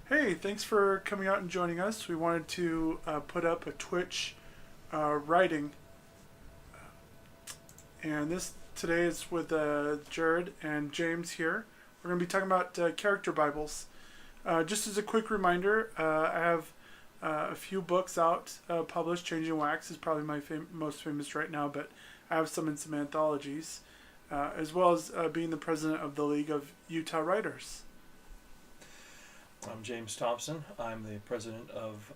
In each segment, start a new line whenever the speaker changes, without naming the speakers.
Hey, thanks for coming out and joining us. We wanted to put up a Twitch writing, and this today is with Jared and James here. We're going to be talking about character Bibles. Just as a quick reminder, I have a few books out published. Changing Wax is probably my most famous right now, but I have some in some anthologies, as well as being the president of the League of Utah Writers.
I'm James Thompson. I'm the president of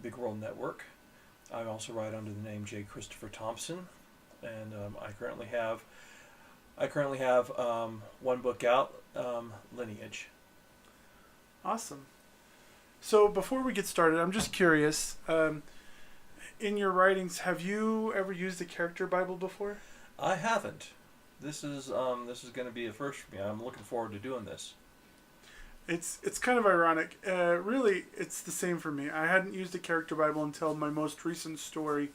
Big World Network. I also write under the name J. Christopher Thompson, and I currently have one book out, Lineage.
Awesome. So before we get started, I'm just curious. In your writings, have you ever used a character Bible before?
I haven't. This is going to be a first for me. I'm looking forward to doing this.
It's kind of ironic. Really, it's the same for me. I hadn't used a character Bible until my most recent story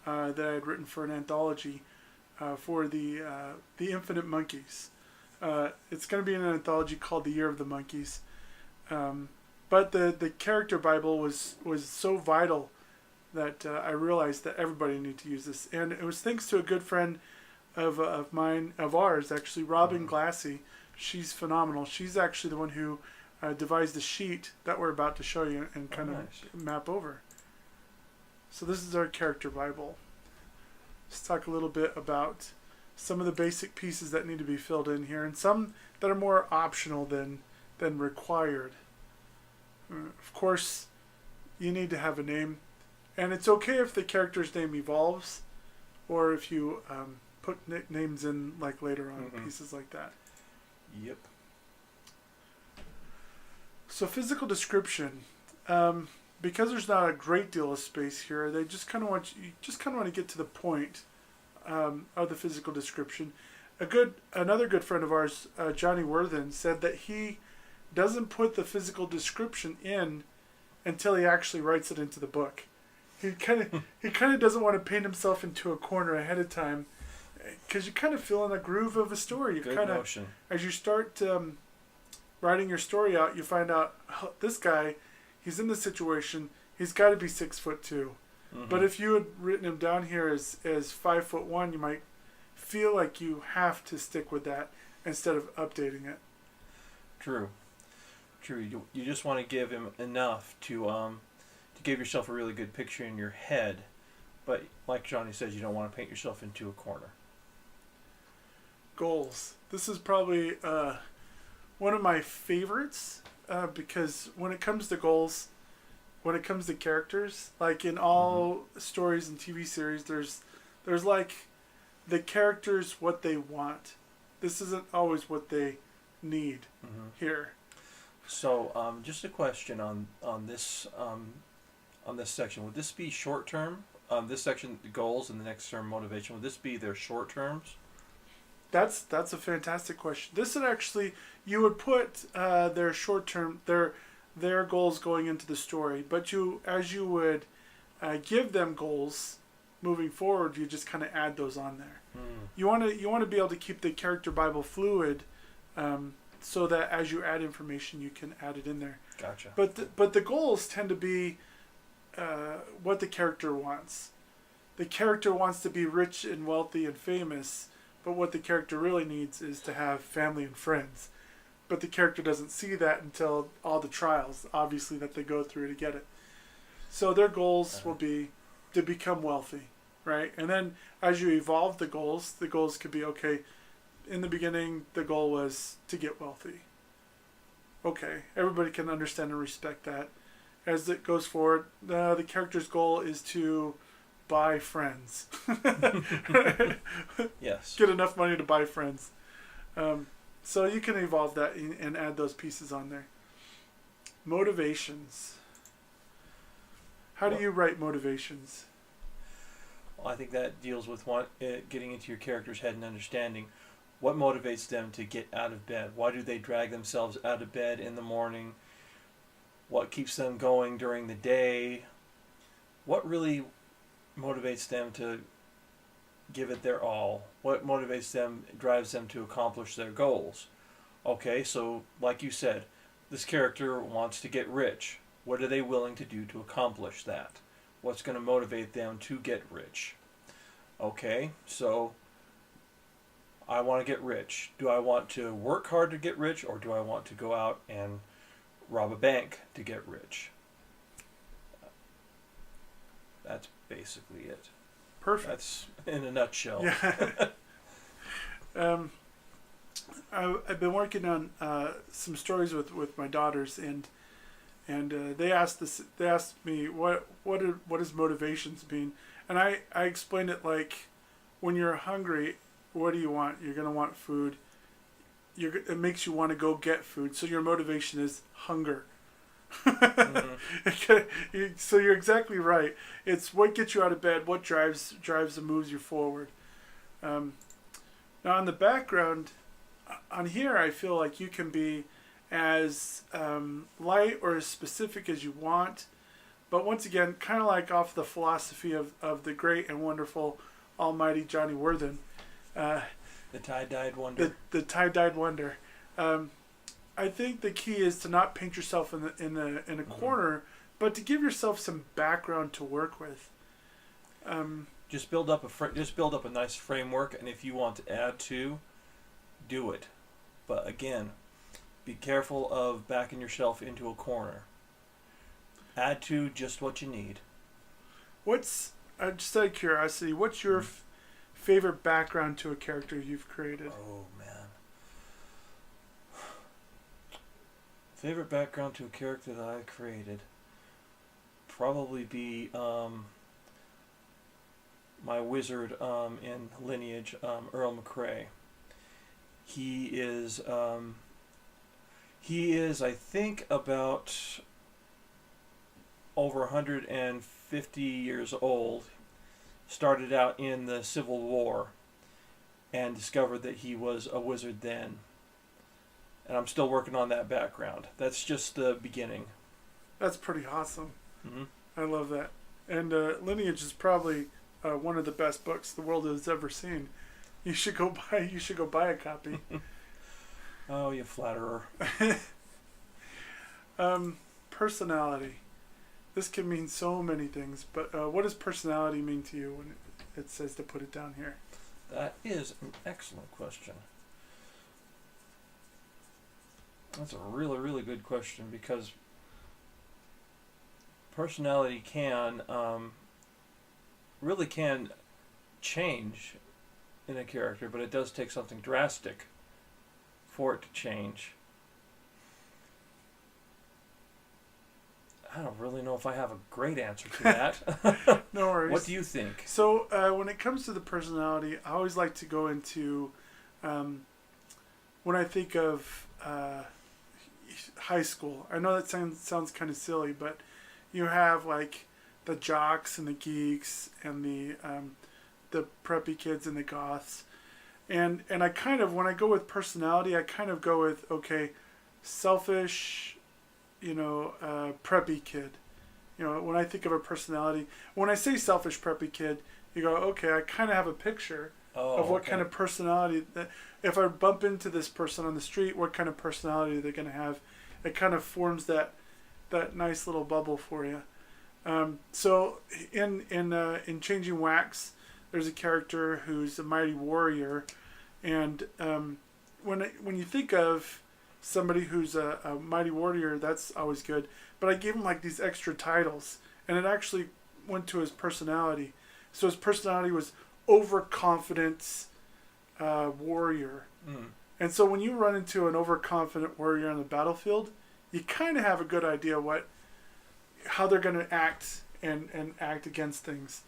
that I had written for an anthology for the Infinite Monkeys. It's going to be an anthology called The Year of the Monkeys. But the character Bible was so vital that I realized that everybody needed to use this. And it was thanks to a good friend of ours, actually, Robin Glassy. She's phenomenal. She's actually the one who devised the sheet that we're about to show you and kind of map over. So this is our character Bible. Let's talk a little bit about some of the basic pieces that need to be filled in here, and some that are more optional than required. Of course, you need to have a name, and it's okay if the character's name evolves, or if you put nicknames in like later on, pieces like that.
Yep. So
physical description, because there's not a great deal of space here, they just kind of want to get to the point of the physical description. Another good friend of ours, Johnny Worthen, said that he doesn't put the physical description in until he actually writes it into the book. He kind of doesn't want to paint himself into a corner ahead of time, because you kind of feel in the groove of a story. You kind of, as you start writing your story out, you find out, oh, this guy, he's in this situation. He's got to be 6'2". Mm-hmm. But if you had written him down here as 5'1", you might feel like you have to stick with that instead of updating it.
True. You just want to give him enough to give yourself a really good picture in your head, but like Johnny says, you don't want to paint yourself into a corner.
Goals. This is probably one of my favorites because when it comes to goals, when it comes to characters, like in all stories and TV series, there's like the characters what they want. This isn't always what they need here.
So just a question on this section. Would this be short term? This section, the goals, and the next term, motivation. Would this be their short terms?
That's a fantastic question. This would actually, you would put their short term, their goals going into the story, but as you would give them goals moving forward, you just kind of add those on there. You want to be able to keep the character Bible fluid, so that as you add information, you can add it in there.
Gotcha.
But the goals tend to be what the character wants. The character wants to be rich and wealthy and famous. But what the character really needs is to have family and friends. But the character doesn't see that until all the trials, obviously, that they go through to get it. So their goals will be to become wealthy, right? And then as you evolve the goals could be, okay, in the beginning, the goal was to get wealthy. Okay, everybody can understand and respect that. As it goes forward, the character's goal is to buy friends.
Yes.
Get enough money to buy friends. So you can evolve that and add those pieces on there. Motivations. How do you write motivations?
Well, I think that deals with getting into your character's head and understanding what motivates them to get out of bed. Why do they drag themselves out of bed in the morning? What keeps them going during the day? What really motivates them to give it their all? What motivates them, drives them to accomplish their goals? Okay, so like you said, this character wants to get rich. What are they willing to do to accomplish that? What's going to motivate them to get rich? Okay, so I want to get rich. Do I want to work hard to get rich, or do I want to go out and rob a bank to get rich? That's basically it.
Perfect.
That's in a nutshell.
Yeah. I've been working on some stories with my daughters, and they asked me what does motivations mean, and I explained it like, when you're hungry, what do you want? You're gonna want food. It makes you want to go get food, so your motivation is hunger. Mm-hmm. So you're exactly right. It's what gets you out of bed, what drives and moves you forward. Now on the background, on here, I feel like you can be as light or as specific as you want, but once again, kind of like off the philosophy of the great and wonderful almighty Johnny Worthen.
The tie-dyed wonder.
The tie-dyed wonder. I think the key is to not paint yourself in a mm-hmm. corner, but to give yourself some background to work with.
Just build up a nice framework, and if you want to add to, do it. But again, be careful of backing yourself into a corner. Add to just what you need.
Just out of curiosity, what's your favorite background to a character you've created?
Oh man. Favorite background to a character that I created? Probably be my wizard in Lineage, Earl McCrae. He is, I think, about over 150 years old. Started out in the Civil War and discovered that he was a wizard then. And I'm still working on that background. That's just the beginning.
That's pretty awesome.
Mm-hmm.
I love that. And Lineage is probably one of the best books the world has ever seen. You should go buy a copy.
Oh, you flatterer.
Personality. This can mean so many things, but what does personality mean to you when it says to put it down here?
That is an excellent question. That's a really, really good question, because personality really can change in a character, but it does take something drastic for it to change. I don't really know if I have a great answer to that.
No worries.
What do you think?
So when it comes to the personality, I always like to go into, when I think of high school. I know that sounds kind of silly, but you have like the jocks and the geeks and the preppy kids and the goths, and I kind of, when I go with personality, I kind of go with, okay, selfish, preppy kid. When I think of a personality, when I say selfish preppy kid, you go, okay, I kind of have a picture of what kind of personality that, if I bump into this person on the street, what kind of personality they're going to have. It kind of forms that nice little bubble for you. So in Changing Wax, there's a character who's a mighty warrior, and when you think of somebody who's a mighty warrior, that's always good. But I gave him like these extra titles, and it actually went to his personality. So his personality was overconfident warrior. Mm. And so when you run into an overconfident warrior on the battlefield, you kind of have a good idea how they're going to act and act against things.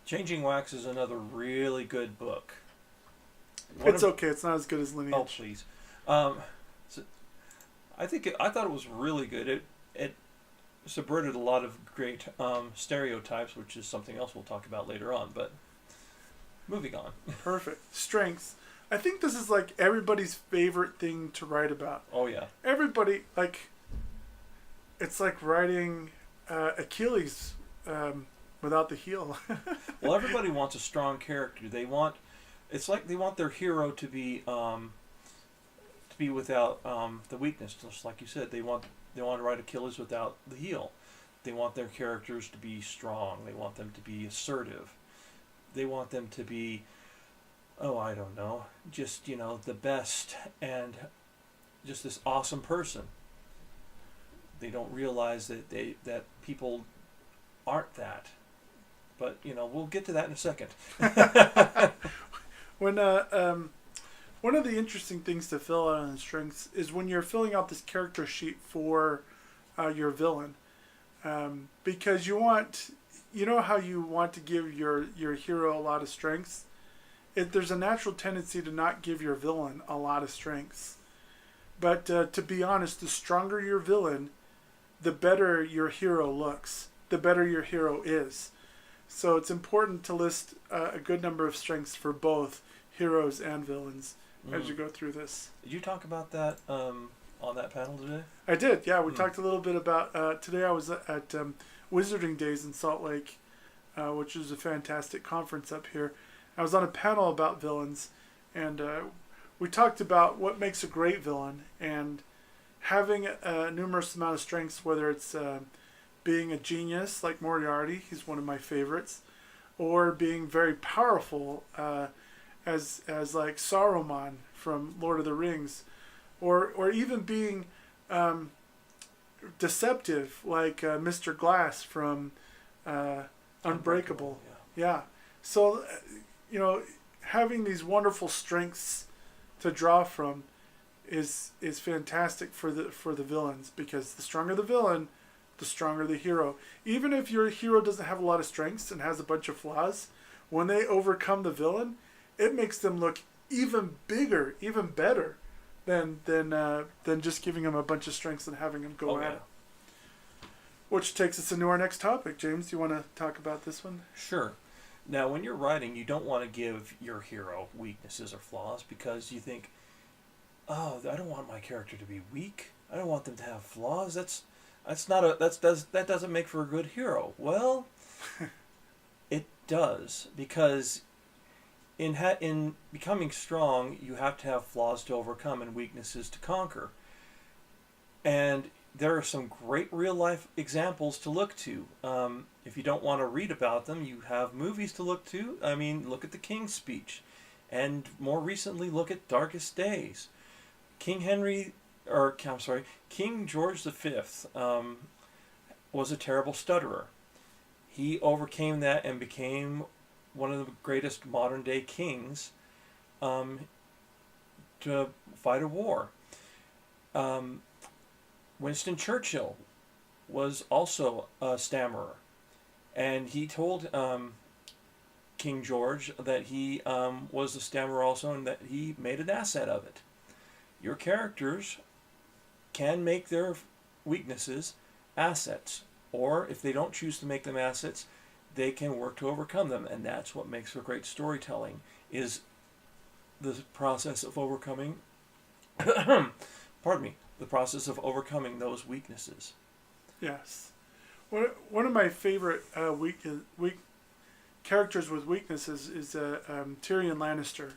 Changing Wax is another really good book.
Okay. It's not as good as Lineage.
Oh, please. So I thought it was really good. It subverted a lot of great stereotypes, which is something else we'll talk about later on. But moving on. Perfect.
Strengths. I think this is like everybody's favorite thing to write about.
Oh yeah.
Everybody, it's like writing Achilles without the heel.
Well, everybody wants a strong character. It's like they want their hero to be be without the weakness. Just like you said, they want to write a killers without the heel. They want their characters to be strong. They want them to be assertive. They want them to be, oh, I don't know, just, the best and just this awesome person. They don't realize that people aren't that. But, we'll get to that in a second.
When one of the interesting things to fill out on strengths is when you're filling out this character sheet for your villain. Because you know how you want to give your hero a lot of strengths? There's a natural tendency to not give your villain a lot of strengths. But to be honest, the stronger your villain, the better your hero looks, the better your hero is. So it's important to list a good number of strengths for both heroes and villains as you go through this.
Did you talk about that on that panel today?
I did, yeah. We talked a little bit about, today I was at Wizarding Days in Salt Lake, which is a fantastic conference up here. I was on a panel about villains, and we talked about what makes a great villain, and having a numerous amount of strengths, whether it's being a genius like Moriarty, he's one of my favorites, or being very powerful as like Saruman from Lord of the Rings, or even being deceptive like Mr. Glass from Unbreakable. Yeah. So, having these wonderful strengths to draw from is fantastic for the villains, because the stronger the villain, the stronger the hero. Even if your hero doesn't have a lot of strengths and has a bunch of flaws, when they overcome the villain, it makes them look even bigger, even better than just giving them a bunch of strengths and having them go at it. Which takes us into our next topic. James, do you want to talk about this one?
Sure. Now, when you're writing, you don't want to give your hero weaknesses or flaws, because you think, oh, I don't want my character to be weak. I don't want them to have flaws. That doesn't make for a good hero. Well, it does, because in becoming strong, you have to have flaws to overcome and weaknesses to conquer. And there are some great real-life examples to look to. If you don't want to read about them, you have movies to look to. I mean, look at the King's Speech. And more recently, look at Darkest Days. King George V was a terrible stutterer. He overcame that and became one of the greatest modern-day kings to fight a war. Winston Churchill was also a stammerer, and he told King George that he was a stammerer also, and that he made an asset of it. Your characters can make their weaknesses assets, or if they don't choose to make them assets, they can work to overcome them, and that's what makes for great storytelling, is the process of overcoming the process of overcoming those weaknesses.
Yes. One of my favorite weak characters with weaknesses is Tyrion Lannister,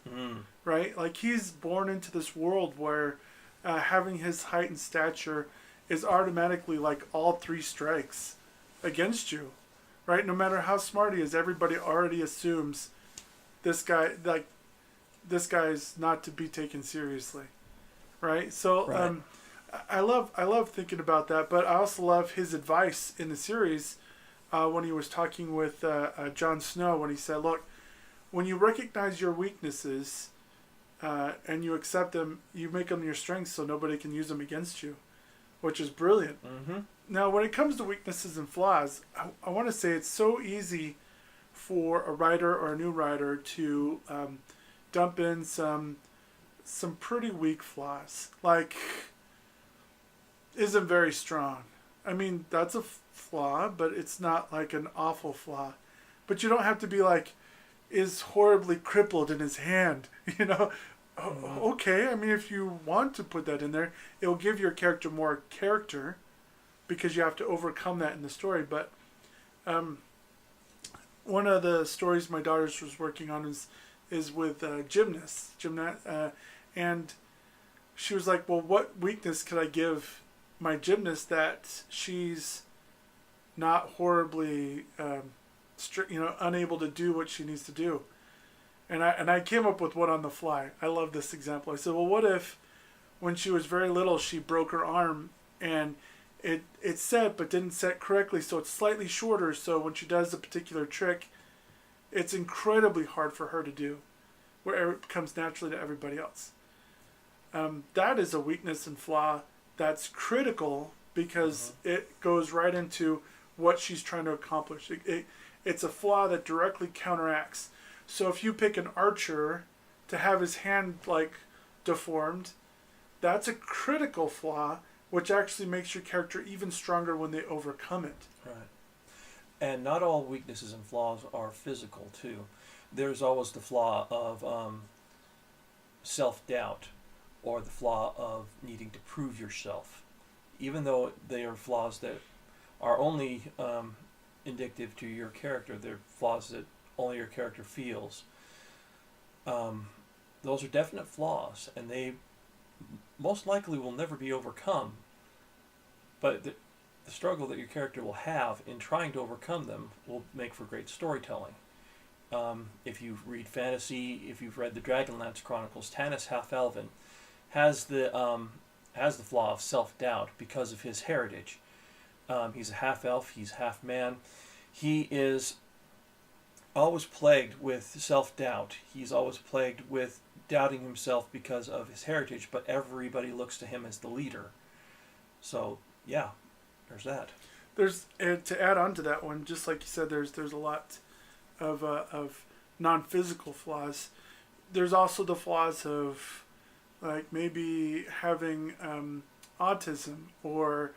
right? Like, he's born into this world where having his height and stature is automatically like all three strikes against you, right? No matter how smart he is, everybody already assumes this guy is not to be taken seriously, right? So
right.
I love thinking about that, but I also love his advice in the series when he was talking with Jon Snow, when he said, look, when you recognize your weaknesses and you accept them, you make them your strengths so nobody can use them against you, which is brilliant.
Mm-hmm.
Now, when it comes to weaknesses and flaws, I want to say it's so easy for a writer or a new writer to dump in some pretty weak flaws, like isn't very strong. I mean, that's a flaw, but it's not like an awful flaw. But you don't have to be like, is horribly crippled in his hand, Okay, I mean, if you want to put that in there, it'll give your character more character, because you have to overcome that in the story. But one of the stories my daughter's was working on is with gymnasts, and she was like, well, what weakness could I give my gymnast that she's not horribly, unable to do what she needs to do? And I came up with one on the fly. I love this example. I said, well, what if when she was very little, she broke her arm and it set but didn't set correctly, so it's slightly shorter, so when she does a particular trick, it's incredibly hard for her to do, where it comes naturally to everybody else. That is a weakness and flaw that's critical because it goes right into what she's trying to accomplish. It's a flaw that directly counteracts. So if you pick an archer to have his hand deformed, that's a critical flaw, which actually makes your character even stronger when they overcome it.
Right. And not all weaknesses and flaws are physical too. There's always the flaw of self-doubt, or the flaw of needing to prove yourself. Even though they are flaws that are only indicative to your character, they're flaws that only your character feels. Those are definite flaws, and they most likely will never be overcome. But the struggle that your character will have in trying to overcome them will make for great storytelling. If you read fantasy, if you've read the Dragonlance Chronicles, Tanis Half-Elven has the flaw of self-doubt because of his heritage. He's a half-elf, he's half-man. He is always plagued with self-doubt. He's always plagued with doubting himself because of his heritage, but everybody looks to him as the leader. So, yeah, there's that.
There's to add on to that one, just like you said, there's a lot of non-physical flaws. There's also the flaws of maybe having autism or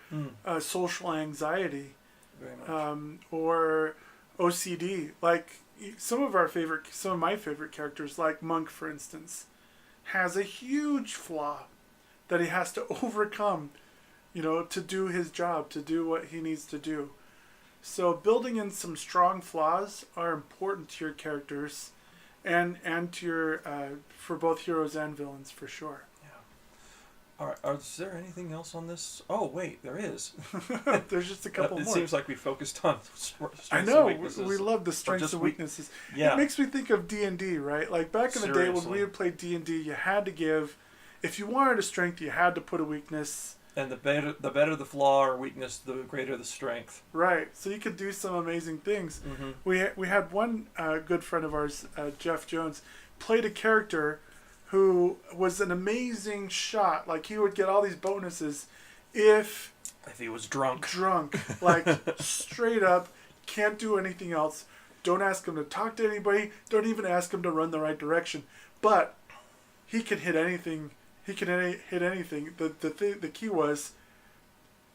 social anxiety,
Very much.
or OCD. Some of my favorite characters, like Monk, for instance, has a huge flaw that he has to overcome, to do his job, to do what he needs to do. So building in some strong flaws are important to your characters, and to your for both heroes and villains, for sure.
All right, is there anything else on this? Oh, wait, there is.
There's just a couple
more.
more.
It seems like we focused on strengths
I know,
and weaknesses.
we love the strengths and weaknesses.
Yeah.
It makes me think of D&D, right? Back in the day when we would play D&D, you had to give, if you wanted a strength, you had to put a weakness.
And the better the flaw or weakness, the greater the strength.
Right, so you could do some amazing things.
Mm-hmm.
We had one good friend of ours, Jeff Jones, played a character who was an amazing shot. He would get all these bonuses if
he was drunk.
Straight up, can't do anything else. Don't ask him to talk to anybody. Don't even ask him to run the right direction. But he could hit anything. He could hit anything. The key was,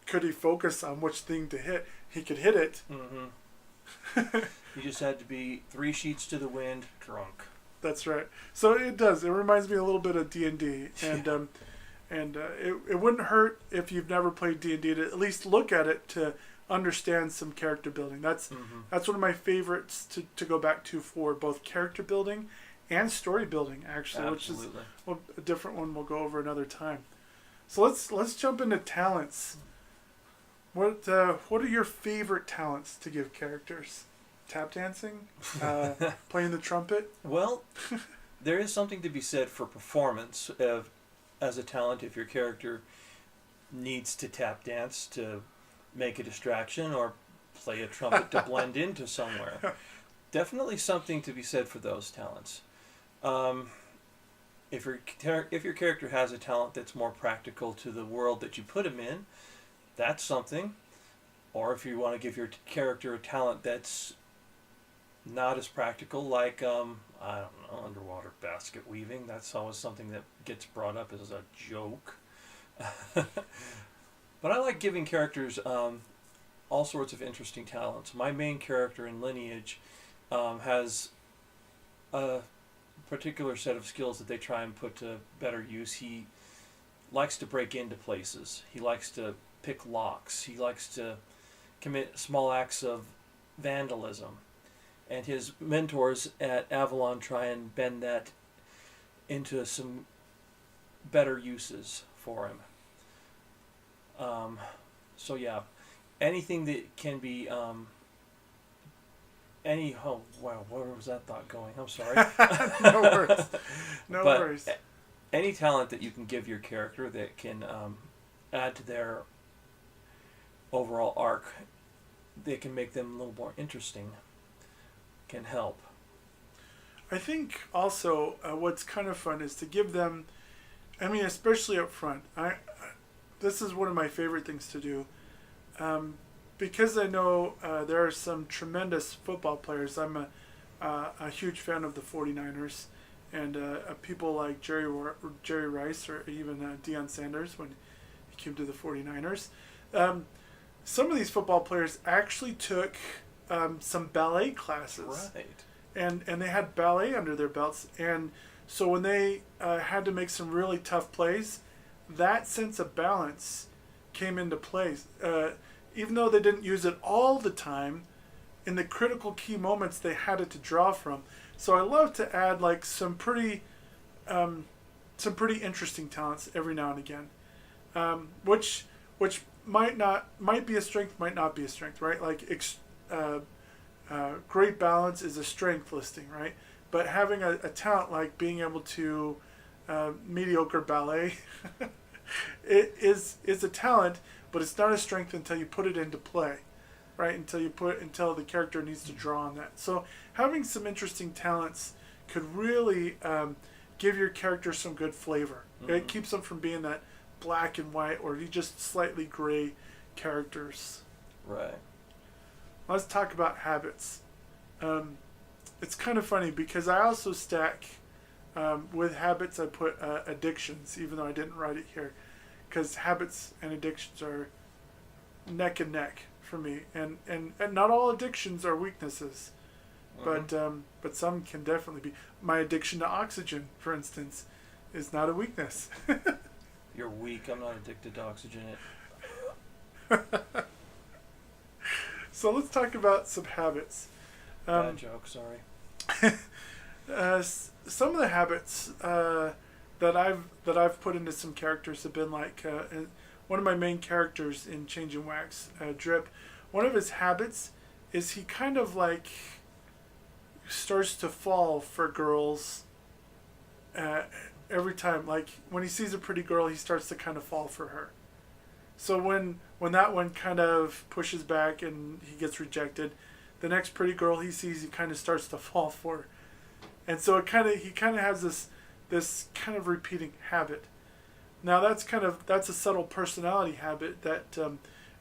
could he focus on which thing to hit? He could hit it.
Mm-hmm. He just had to be 3 sheets to the wind, drunk.
That's right. So it does. It reminds me a little bit of D&D, and it wouldn't hurt if you've never played D&D to at least look at it to understand some character building. That's one of my favorites to go back to for both character building and story building, actually.
Absolutely.
Which is a different one we'll go over another time. So let's jump into talents. What are your favorite talents to give characters? Tap dancing? Playing the trumpet?
Well, there is something to be said for performance as a talent if your character needs to tap dance to make a distraction or play a trumpet to blend into somewhere. Definitely something to be said for those talents. If your character has a talent that's more practical to the world that you put him in, that's something. Or if you want to give your character a talent that's not as practical, like underwater basket weaving. That's always something that gets brought up as a joke. But I like giving characters all sorts of interesting talents. My main character in Lineage has a particular set of skills that they try and put to better use. He likes to break into places. He likes to pick locks. He likes to commit small acts of vandalism. And his mentors at Avalon try and bend that into some better uses for him. So yeah, anything that can be oh wow, where was that thought going? I'm sorry.
No worries. No
But
worries.
Any talent that you can give your character that can add to their overall arc, they can make them a little more interesting, can help.
I think also what's kind of fun is to give them, I mean, especially up front. This is one of my favorite things to do. Because I know there are some tremendous football players. I'm a huge fan of the 49ers and people like Jerry Rice or even Deion Sanders when he came to the 49ers. Some of these football players actually took some ballet classes.
Right.
And they had ballet under their belts. And so when they had to make some really tough plays, that sense of balance came into play. Even though they didn't use it all the time, in the critical key moments they had it to draw from. So I love to add like some pretty interesting talents every now and again, which might be a strength, might not be a strength, right? Like great balance is a strength listing, right? But having a talent like being able to mediocre ballet, it is a talent, but it's not a strength until you put it into play, right? Until the character needs to draw on that. So having some interesting talents could really give your character some good flavor. Mm-hmm. It keeps them from being that black and white or just slightly gray characters.
Right.
Let's talk about habits. It's kind of funny because I also stack with habits. I put addictions, even though I didn't write it here, because habits and addictions are neck and neck for me, and not all addictions are weaknesses, but some can definitely be. My addiction to oxygen, for instance, is not a weakness.
You're weak. I'm not addicted to oxygen.
So let's talk about some habits.
Bad joke, sorry.
Some of the habits that I've put into some characters have been like one of my main characters in Change and Wax, Drip. One of his habits is he kind of like starts to fall for girls every time. Like when he sees a pretty girl, he starts to kind of fall for her. So when that one kind of pushes back and he gets rejected, the next pretty girl he sees, he kind of starts to fall for. And so he kind of has this kind of repeating habit. Now that's a subtle personality habit that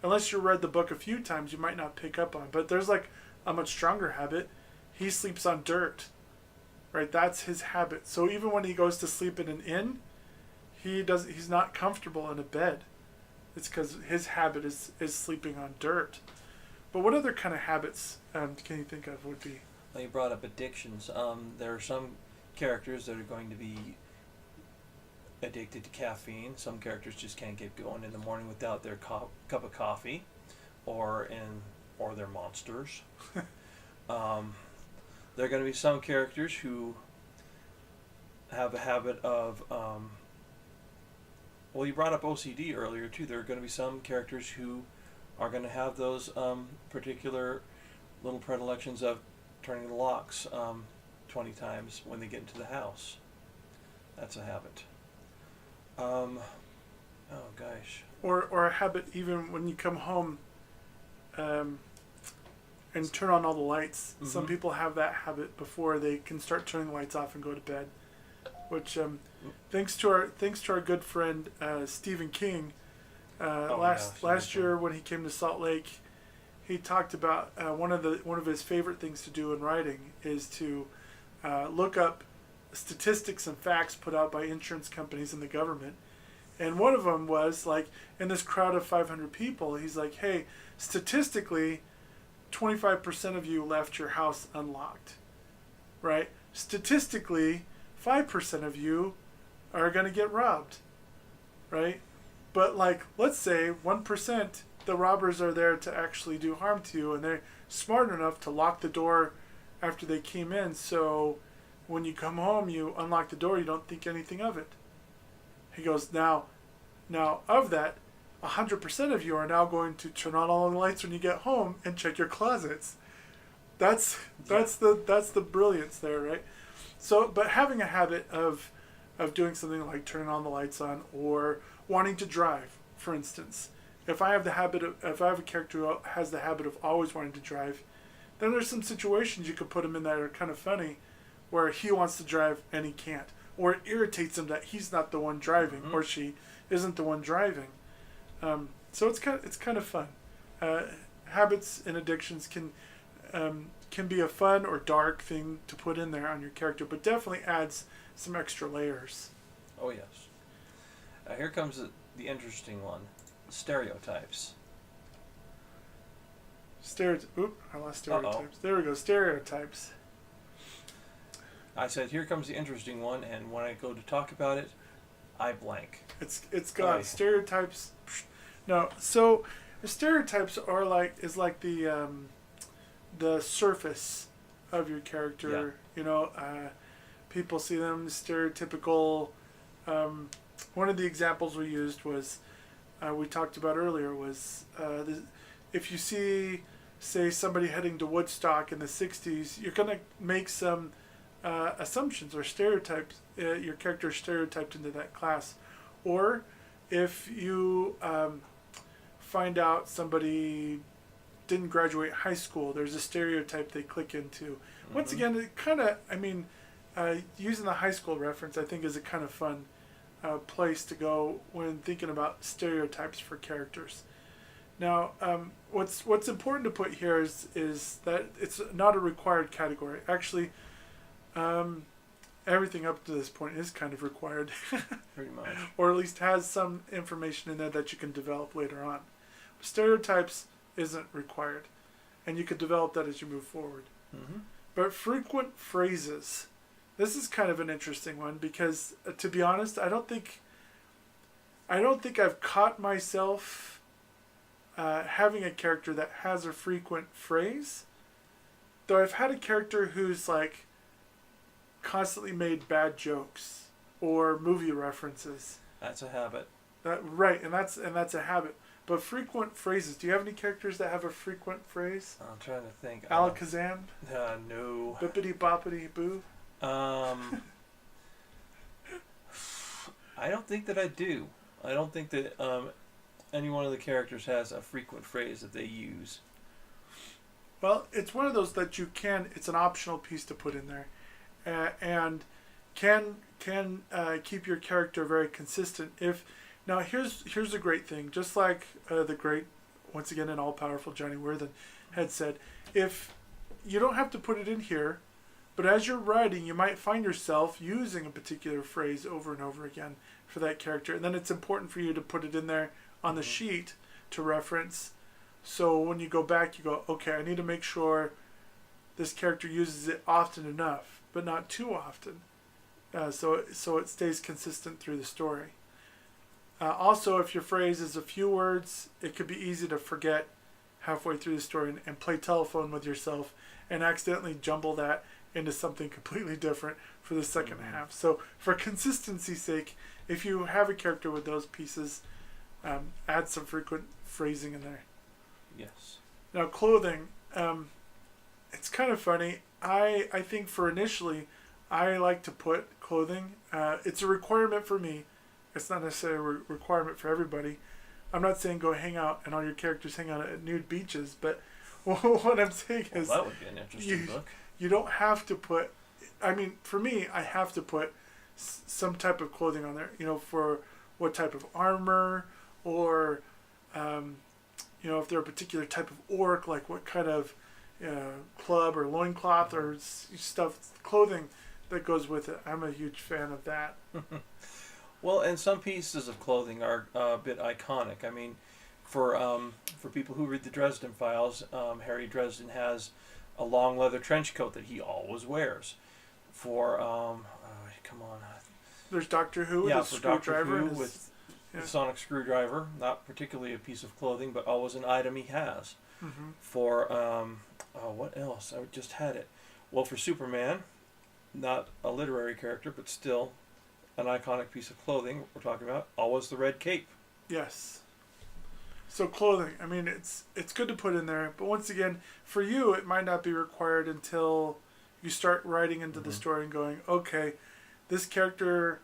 unless you read the book a few times, you might not pick up on. But there's like a much stronger habit. He sleeps on dirt. Right? That's his habit. So even when he goes to sleep in an inn, he's not comfortable in a bed. It's because his habit is sleeping on dirt. But what other kind of habits can you think of would be?
Well, you brought up addictions. There are some characters that are going to be addicted to caffeine. Some characters just can't get going in the morning without their cup of coffee, or their monsters. There are going to be some characters who have a habit of well, you brought up OCD earlier too. There are going to be some characters who are going to have those particular little predilections of turning the locks 20 times when they get into the house. That's a habit. Oh gosh.
Or a habit even when you come home and turn on all the lights. Mm-hmm. Some people have that habit before they can start turning the lights off and go to bed. Which thanks to our good friend Stephen King, last year when he came to Salt Lake, he talked about one of his favorite things to do in writing is to look up statistics and facts put out by insurance companies and the government. And one of them was like, in this crowd of 500 people, he's like, hey, statistically, 25% of you left your house unlocked, right? Statistically, 5% of you are going to get robbed, right? But like, let's say 1%, the robbers are there to actually do harm to you, and they're smart enough to lock the door after they came in, so when you come home, you unlock the door, you don't think anything of it. He goes, now of that, 100% of you are now going to turn on all the lights when you get home and check your closets. That's the brilliance there, right? So, but having a habit of doing something like turning all the lights on or wanting to drive, for instance. If I have a character who has the habit of always wanting to drive, then there's some situations you could put him in that are kind of funny, where he wants to drive and he can't, or it irritates him that he's not the one driving or she isn't the one driving. So it's kind of fun. Habits and addictions can be a fun or dark thing to put in there on your character, but definitely adds some extra layers.
Oh yes. Here comes the interesting one: stereotypes.
I lost stereotypes.
Uh-oh.
There we go. Stereotypes.
I said, here comes the interesting one, and when I go to talk about it, I blank.
It's gone. Oy. Stereotypes. No. So the stereotypes is like the surface of your character. Yeah. People see them stereotypical. One of the examples we used was we talked about earlier was if you see, say, somebody heading to Woodstock in the 60s, you're going to make some assumptions or stereotypes. Your character is stereotyped into that class. Or if you find out somebody didn't graduate high school, there's a stereotype they click into. Mm-hmm. Once again, it kind of, using the high school reference, I think is a kind of fun place to go when thinking about stereotypes for characters. Now, what's important to put here is that it's not a required category. Actually, everything up to this point is kind of required.
Pretty much. Or
at least has some information in there that you can develop later on. Stereotypes isn't required, and you could develop that as you move forward. Mm-hmm. But frequent phrases. This is kind of an interesting one because, to be honest, I don't think I've caught myself having a character that has a frequent phrase. Though I've had a character who's like constantly made bad jokes or movie references.
That's a habit.
Right, and that's a habit. But frequent phrases. Do you have any characters that have a frequent phrase?
I'm trying to think.
Alakazam?
No.
Bippity boppity boo?
I don't think that I do. I don't think that any one of the characters has a frequent phrase that they use.
Well, it's one of those that it's an optional piece to put in there. And can keep your character very consistent. Now here's a great thing. Just like the great, once again, an all-powerful Johnny Worthen had said, if you don't have to put it in here, but as you're writing, you might find yourself using a particular phrase over and over again for that character. And then it's important for you to put it in there on the sheet to reference. So when you go back, you go, okay, I need to make sure this character uses it often enough, but not too often. So it stays consistent through the story. Also, if your phrase is a few words, it could be easy to forget halfway through the story and play telephone with yourself and accidentally jumble that into something completely different for the second half. So for consistency's sake, if you have a character with those pieces, add some frequent phrasing in there.
Yes.
Now clothing, it's kind of funny. I think for initially, I like to put clothing. It's a requirement for me. It's not necessarily a requirement for everybody. I'm not saying go hang out and all your characters hang out at nude beaches, but what I'm saying is
that would be an interesting book.
You don't have to put. For me, I have to put some type of clothing on there. For what type of armor, or if they're a particular type of orc, like what kind of club or loincloth or clothing that goes with it. I'm a huge fan of that.
Well, and some pieces of clothing are a bit iconic. For people who read the Dresden Files, Harry Dresden has a long leather trench coat that he always wears.
There's Doctor Who with a screwdriver.
With the sonic screwdriver, not particularly a piece of clothing, but always an item he has. Mm-hmm. For what else? I just had it. Well, for Superman, not a literary character, but still, an iconic piece of clothing we're talking about, always the red cape.
Yes. So clothing, I mean, it's good to put in there, but once again, for you, it might not be required until you start writing into the story and going, okay, this character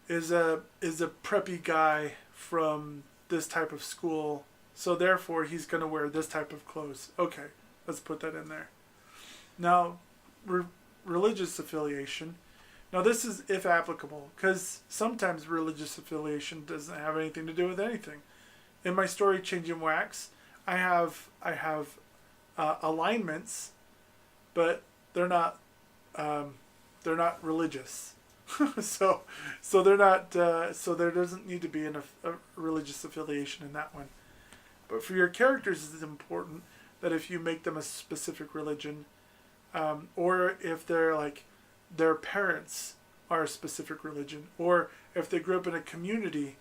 is a preppy guy from this type of school, so therefore he's going to wear this type of clothes. Okay, let's put that in there. Now, religious affiliation. Now this is if applicable, because sometimes religious affiliation doesn't have anything to do with anything. In my story, Changing Wax, I have alignments, but they're not religious. so they're not. So there doesn't need to be a religious affiliation in that one. But for your characters, it's important that if you make them a specific religion, or if they're like their parents are a specific religion, or if they grew up in a community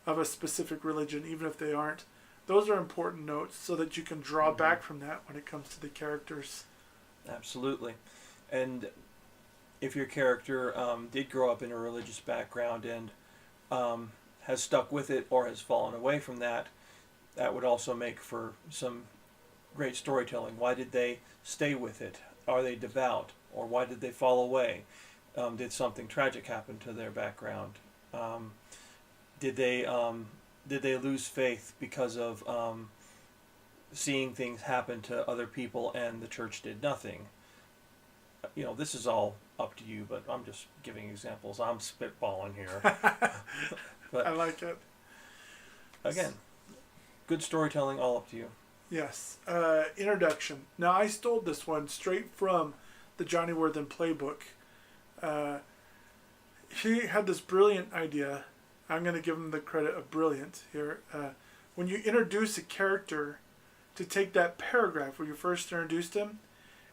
of a specific religion, even if they aren't, those are important notes so that you can draw back from that when it comes to the characters.
Absolutely. And if your character did grow up in a religious background and has stuck with it or has fallen away from that, that would also make for some great storytelling. Why did they stay with it? Are they devout? Or why did they fall away? Did something tragic happen to their background? Did they lose faith because of seeing things happen to other people and the church did nothing? You know, this is all up to you, but I'm just giving examples. I'm spitballing here. But
I like it.
Again, good storytelling, all up to you.
Yes. Introduction. Now, I stole this one straight from the Johnny Worthen playbook. He had this brilliant idea. I'm going to give him the credit of brilliant here. When you introduce a character, to take that paragraph where you first introduced him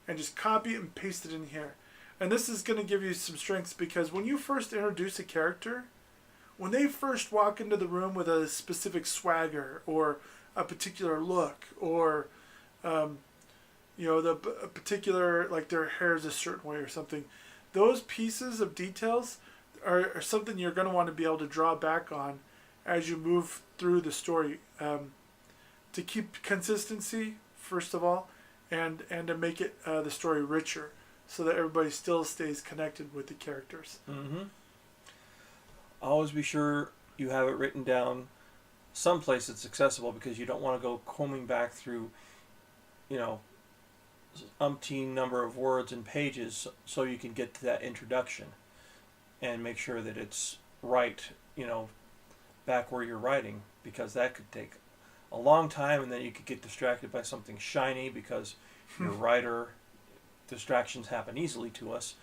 and just copy it and paste it in here. And this is going to give you some strengths, because when you first introduce a character, when they first walk into the room with a specific swagger or a particular look, or a particular, like their hair is a certain way or something, those pieces of details are something you're going to want to be able to draw back on as you move through the story, to keep consistency first of all, and to make it the story richer, so that everybody still stays connected with the characters.
Mm-hmm. Always be sure you have it written down someplace that's accessible, because you don't want to go combing back through, umpteen number of words and pages so you can get to that introduction and make sure that it's right, back where you're writing, because that could take a long time, and then you could get distracted by something shiny, because your writer, distractions happen easily to us.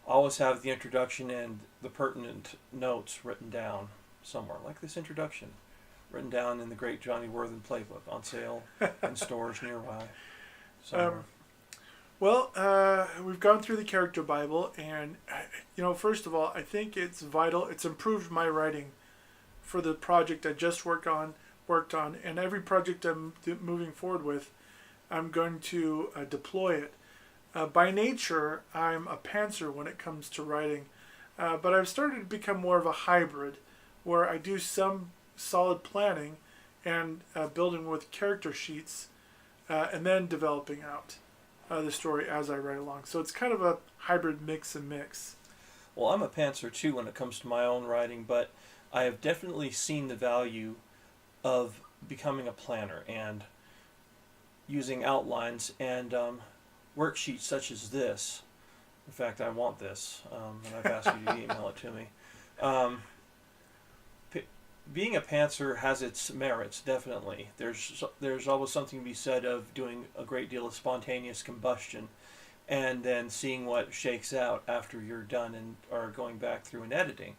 Always have the introduction and the pertinent notes written down somewhere, like this introduction, written down in the great Johnny Worthen playbook, on sale in stores nearby.
We've gone through the character Bible, and first of all, I think it's vital. It's improved my writing for the project I just worked on, and every project I'm moving forward with, I'm going to deploy it. By nature, I'm a pantser when it comes to writing, but I've started to become more of a hybrid, where I do some solid planning and building with character sheets, and then developing out the story as I write along. So it's kind of a hybrid mix and mix.
Well, I'm a pantser too when it comes to my own writing, but I have definitely seen the value of becoming a planner and using outlines and worksheets such as this. In fact, I want this, and I've asked you to email it to me. Being a pantser has its merits, definitely. There's always something to be said of doing a great deal of spontaneous combustion and then seeing what shakes out after you're done and are going back through and editing.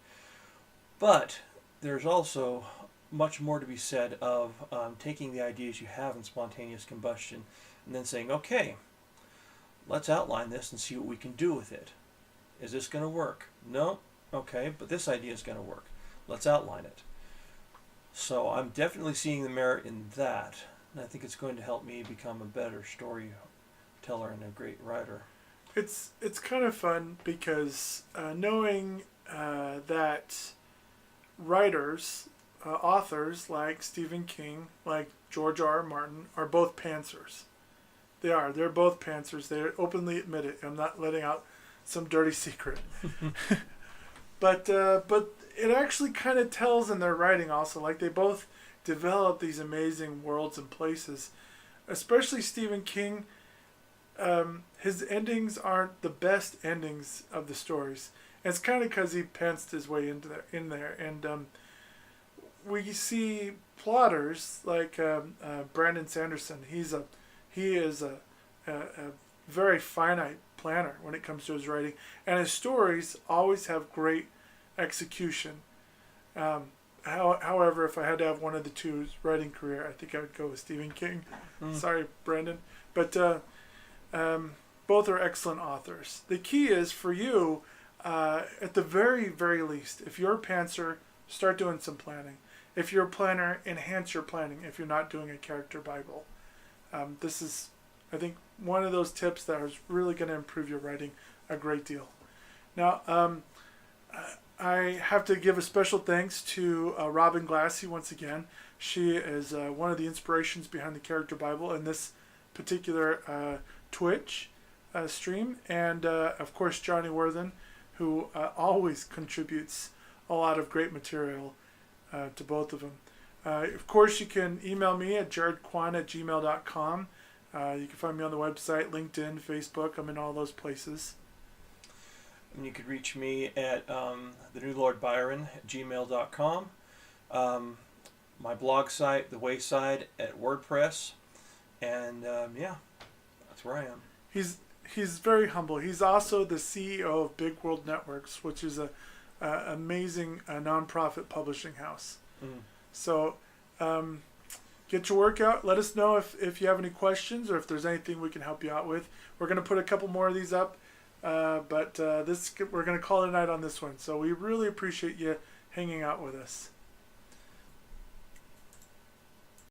But there's also much more to be said of taking the ideas you have in spontaneous combustion and then saying, okay, let's outline this and see what we can do with it. Is this going to work? No? Okay, but this idea is going to work. Let's outline it. So I'm definitely seeing the merit in that, and I think it's going to help me become a better storyteller and a great writer.
It's kind of fun, because knowing that writers, authors like Stephen King, like George R. R. Martin, are both pantsers. They are. They're both pantsers. They openly admit it. I'm not letting out some dirty secret. But it actually kind of tells in their writing also. Like, they both develop these amazing worlds and places. Especially Stephen King, his endings aren't the best endings of the stories. And it's kind of because he pantsed his way in there. And we see plotters like Brandon Sanderson. He is a very finite planner when it comes to his writing, and his stories always have great execution. However, if I had to have one of the two's writing career, I think I would go with Stephen King. Sorry, Brandon, but both are excellent authors. The key is for you, at the very, very least, if you're a pantser, start doing some planning. If you're a planner, enhance your planning if you're not doing a character Bible. This is, I think, one of those tips that is really going to improve your writing a great deal. Now, I have to give a special thanks to Robin Glassy once again. She is one of the inspirations behind the Character Bible in this particular Twitch stream. And, of course, Johnny Worthen, who always contributes a lot of great material to both of them. Of course, you can email me at jaredquan@gmail.com. You can find me on the website, LinkedIn, Facebook. I'm in all those places.
And you could reach me at thenewlordbyron@gmail.com. My blog site, The Wayside, at WordPress. And yeah, that's where I am.
He's very humble. He's also the CEO of Big World Networks, which is a amazing nonprofit publishing house. So get your work out. Let us know if you have any questions or if there's anything we can help you out with. We're going to put a couple more of these up, but we're going to call it a night on this one. So we really appreciate you hanging out with us.